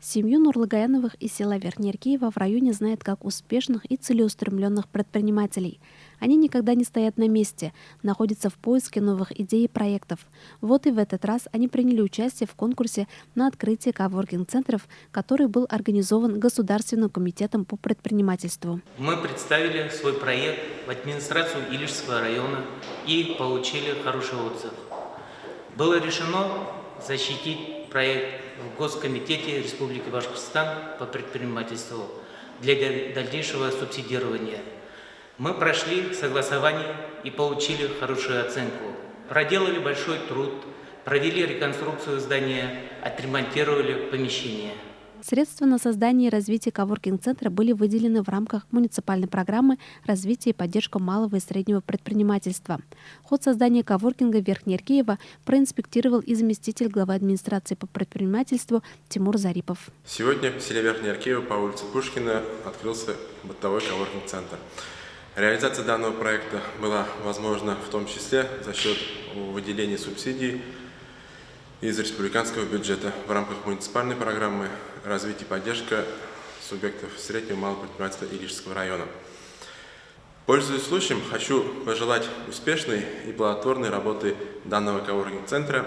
Семью Нурлыгаяновых из села Верхнеаркеево в районе знают как успешных и целеустремленных предпринимателей. Они никогда не стоят на месте, находятся в поиске новых идей и проектов. Вот и в этот раз они приняли участие в конкурсе на открытие коворкинг-центров, который был организован Государственным комитетом по предпринимательству. Мы представили свой проект в администрацию Илишского района и получили хороший отзыв. Было решено защитить проект в Госкомитете Республики Башкортостан по предпринимательству для дальнейшего субсидирования. Мы прошли согласование и получили хорошую оценку. Проделали большой труд, провели реконструкцию здания, отремонтировали помещение. Средства на создание и развитие коворкинг-центра были выделены в рамках муниципальной программы развития и поддержка малого и среднего предпринимательства. Ход создания коворкинга Верхнеаркеево проинспектировал и заместитель главы администрации по предпринимательству Тимур Зарипов. Сегодня в селе Верхнеаркеево по улице Пушкина открылся бытовой коворкинг-центр. Реализация данного проекта была возможна в том числе за счет выделения субсидий из республиканского бюджета в рамках муниципальной программы развития и поддержка субъектов среднего и малого предпринимательства Илишского района. Пользуясь случаем, хочу пожелать успешной и плодотворной работы данного коворкинг-центра,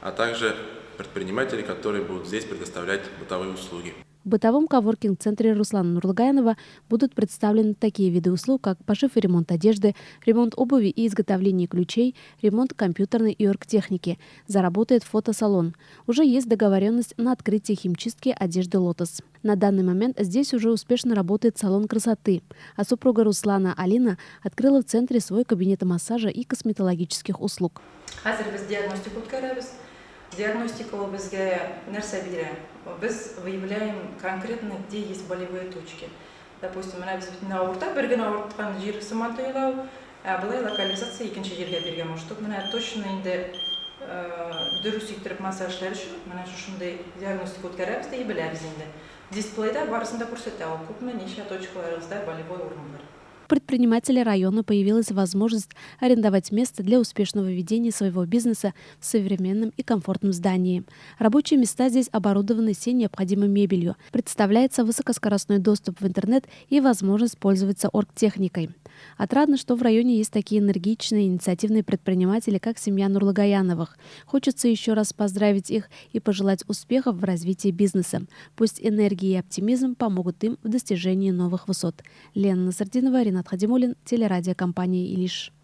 а также предпринимателей, которые будут здесь предоставлять бытовые услуги. В бытовом коворкинг-центре Руслана Нурлыгаянова будут представлены такие виды услуг, как пошив и ремонт одежды, ремонт обуви и изготовление ключей, ремонт компьютерной и оргтехники. Заработает фотосалон. Уже есть договоренность на открытие химчистки одежды «Лотос». На данный момент здесь уже успешно работает салон красоты, а супруга Руслана Алина открыла в центре свой кабинет массажа и косметологических услуг. Диагностика бізге нәрсе бере. Біз выявляем конкретно, где есть болевые точки. Допустим, біз бітін ауырта, бірген ауыртқан жер сыман тойылау, бұлай локализация екінші жерге берген мұштық. Точно енді дұрыс еттіріп массажлар үшін, шушындай диагностика өткәрәбіз де біләбіз енді. Дисплейда барысында көрсетті, ал көпме неше точкаларыңызда болевой орын бар. У предпринимателя района появилась возможность арендовать место для успешного ведения своего бизнеса в современном и комфортном здании. Рабочие места здесь оборудованы всей необходимой мебелью. Представляется высокоскоростной доступ в интернет и возможность пользоваться оргтехникой. Отрадно, что в районе есть такие энергичные, инициативные предприниматели, как семья Нурлыгаяновых. Хочется еще раз поздравить их и пожелать успехов в развитии бизнеса. Пусть энергия и оптимизм помогут им в достижении новых высот. Лена Насардинова, Ринат Хадимуллин, телерадиокомпания «Илиш».